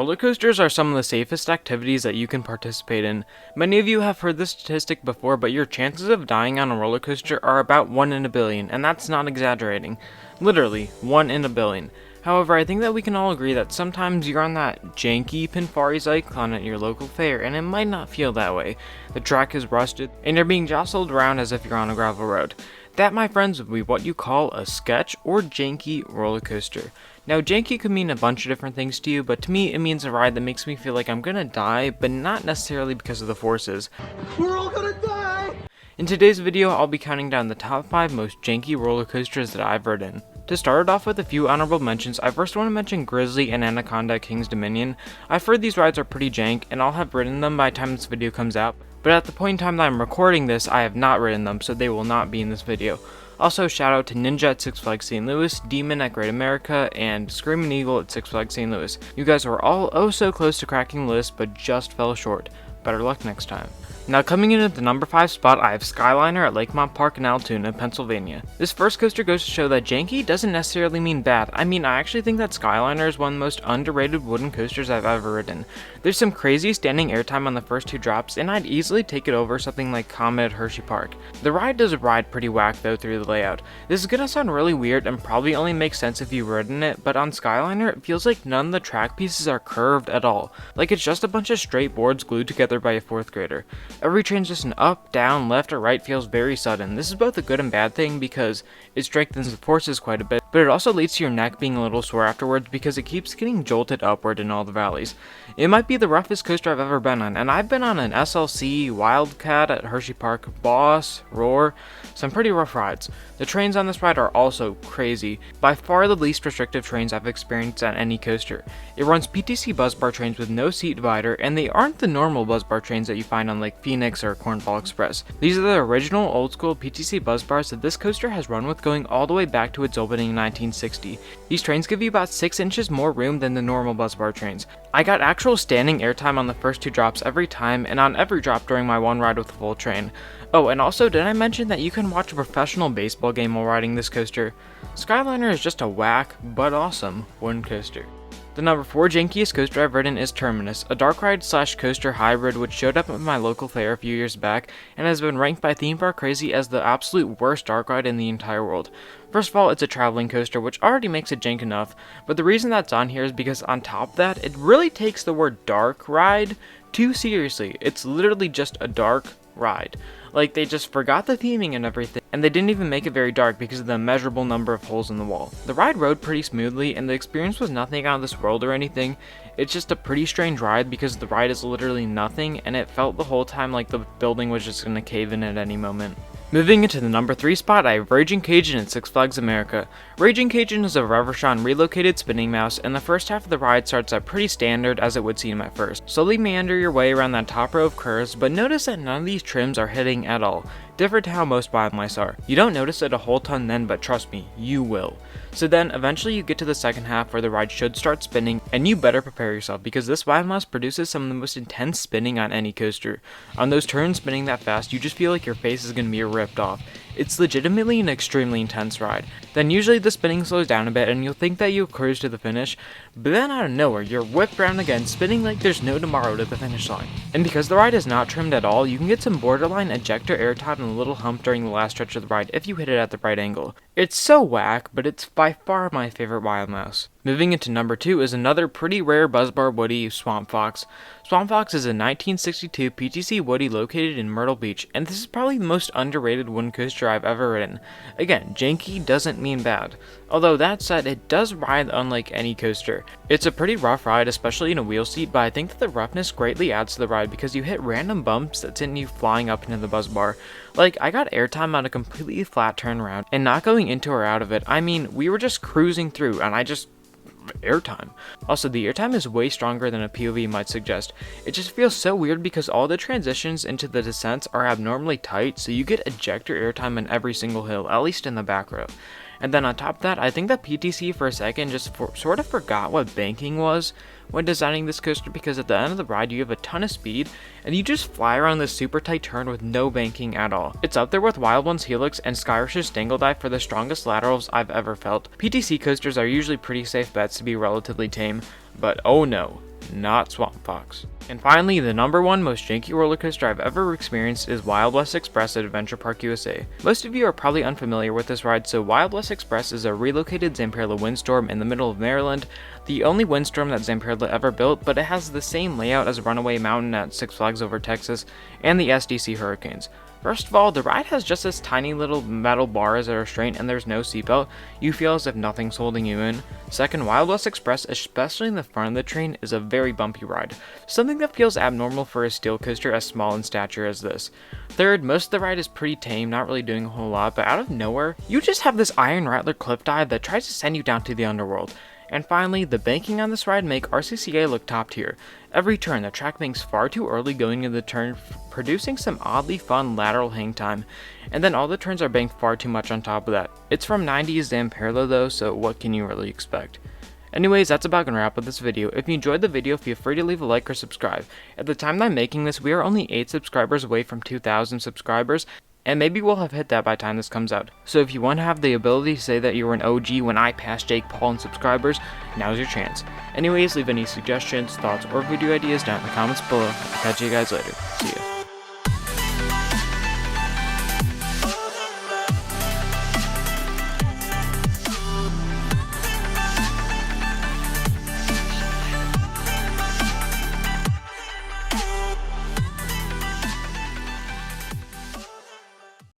roller coasters are some of the safest activities that you can participate in. Many of you have heard this statistic before, but your chances of dying on a roller coaster are about 1 in a billion, and that's not exaggerating. Literally, 1 in a billion. However, I think that we can all agree that sometimes you're on that janky Pinfari Zyklon at your local fair, and it might not feel that way. The track is rusted, and you're being jostled around as if you're on a gravel road. That, my friends, would be what you call a sketch or janky roller coaster. Now, janky could mean a bunch of different things to you, but to me, it means a ride that makes me feel like I'm gonna die, but not necessarily because of the forces. We're all gonna die! In today's video, I'll be counting down the top 5 most janky roller coasters that I've ridden. To start it off with a few honorable mentions, I first want to mention Grizzly and Anaconda at King's Dominion. I've heard these rides are pretty jank, and I'll have ridden them by the time this video comes out, but at the point in time that I'm recording this, I have not ridden them, so they will not be in this video. Also, shout out to Ninja at Six Flags St. Louis, Demon at Great America, and Screaming Eagle at Six Flags St. Louis. You guys were all oh so close to cracking the list, but just fell short. Better luck next time. Now, coming in at the number 5 spot, I have Skyliner at Lakemont Park in Altoona, Pennsylvania. This first coaster goes to show that janky doesn't necessarily mean bad. I mean, I actually think that Skyliner is one of the most underrated wooden coasters I've ever ridden. There's some crazy standing airtime on the first 2 drops, and I'd easily take it over something like Comet at Hershey Park. The ride does ride pretty whack though through the layout. This is gonna sound really weird and probably only makes sense if you've ridden it, but on Skyliner, it feels like none of the track pieces are curved at all. Like it's just a bunch of straight boards glued together by a 4th grader. Every transition up, down, left, or right feels very sudden. This is both a good and bad thing because it strengthens the forces quite a bit, but it also leads to your neck being a little sore afterwards because it keeps getting jolted upward in all the valleys. It might be the roughest coaster I've ever been on, and I've been on an SLC, Wildcat at Hershey Park, Boss, Roar, some pretty rough rides. The trains on this ride are also crazy. By far the least restrictive trains I've experienced on any coaster. It runs PTC bus bar trains with no seat divider, and they aren't the normal bus bar trains that you find on like Phoenix or Cornball Express. These are the original old school PTC bus bars that this coaster has run with going all the way back to its opening in 1960. These trains give you about 6 inches more room than the normal bus bar trains. I got actual standing airtime on the first 2 drops every time and on every drop during my one ride with the full train. Oh, and also, did I mention that you can watch a professional baseball game while riding this coaster? Skyliner is just a whack, but awesome wooden coaster. The number 4 jankiest coaster I've ridden is Terminus, a dark ride / coaster hybrid which showed up at my local fair a few years back and has been ranked by Theme Park Crazy as the absolute worst dark ride in the entire world. First of all, it's a traveling coaster, which already makes it jank enough, but the reason that's on here is because on top of that, it really takes the word dark ride too seriously. It's literally just a dark ride. Like, they just forgot the theming and everything, and they didn't even make it very dark because of the immeasurable number of holes in the wall. The ride rode pretty smoothly, and the experience was nothing out of this world or anything. It's just a pretty strange ride because the ride is literally nothing, and it felt the whole time like the building was just gonna cave in at any moment. Moving into the number 3 spot, I have Raging Cajun at Six Flags America. Raging Cajun is a Reverchon relocated spinning mouse, and the first half of the ride starts out pretty standard as it would seem at first. Slowly meander your way around that top row of curves, but notice that none of these trims are hitting at all. Different to how most wild mice are. You don't notice it a whole ton then, but trust me, you will. So then, eventually you get to the second half where the ride should start spinning, and you better prepare yourself because this wild mouse produces some of the most intense spinning on any coaster. On those turns spinning that fast, you just feel like your face is going to be ripped off. It's legitimately an extremely intense ride. Then usually the spinning slows down a bit and you'll think that you'll cruise to the finish, but then out of nowhere you're whipped around again, spinning like there's no tomorrow to the finish line. And because the ride is not trimmed at all, you can get some borderline ejector airtime and a little hump during the last stretch of the ride if you hit it at the right angle. It's so whack, but it's by far my favorite wild mouse. Moving into number 2 is another pretty rare buzzbar woody, Swamp Fox. Swamp Fox is a 1962 PTC woody located in Myrtle Beach, and this is probably the most underrated wooden coaster I've ever ridden. Again, janky doesn't mean bad. Although that said, it does ride unlike any coaster. It's a pretty rough ride, especially in a wheel seat, but I think that the roughness greatly adds to the ride because you hit random bumps that send you flying up into the buzz bar. Like, I got airtime on a completely flat turnaround, and not going into or out of it. I mean, we were just cruising through, and I just airtime. Also, the airtime is way stronger than a POV might suggest. It just feels so weird because all the transitions into the descents are abnormally tight, so you get ejector airtime in every single hill, at least in the back row. And then on top of that, I think that PTC for a second just sort of forgot what banking was when designing this coaster, because at the end of the ride you have a ton of speed and you just fly around this super tight turn with no banking at all. It's up there with Wild One's Helix and Skyrush's Dangle Dive for the strongest laterals I've ever felt. PTC coasters are usually pretty safe bets to be relatively tame, but oh no. not Swamp Fox. And finally, the number one most janky roller coaster I've ever experienced is Wild West Express at Adventure Park USA. Most of you are probably unfamiliar with this ride, so Wild West Express is a relocated Zamperla windstorm in the middle of Maryland, the only windstorm that Zamperla ever built, but it has the same layout as Runaway Mountain at Six Flags Over Texas and the SDC Hurricanes. First of all, the ride has just this tiny little metal bar as a restraint and there's no seatbelt. You feel as if nothing's holding you in. Second, Wild West Express, especially in the front of the train, is a very bumpy ride, something that feels abnormal for a steel coaster as small in stature as this. Third, most of the ride is pretty tame, not really doing a whole lot, but out of nowhere, you just have this Iron Rattler cliff dive that tries to send you down to the underworld. And finally, the banking on this ride make RCCA look top tier. Every turn, the track banks far too early going into the turn, producing some oddly fun lateral hang time, and then all the turns are banked far too much on top of that. It's from 90s Zamperla though, so what can you really expect? Anyways, that's about gonna wrap up this video. If you enjoyed the video, feel free to leave a like or subscribe. At the time that I'm making this, we are only 8 subscribers away from 2,000 subscribers, and maybe we'll have hit that by the time this comes out. So if you want to have the ability to say that you were an OG when I passed Jake Paul in subscribers, now's your chance. Anyways, leave any suggestions, thoughts, or video ideas down in the comments below. I'll catch you guys later. See ya.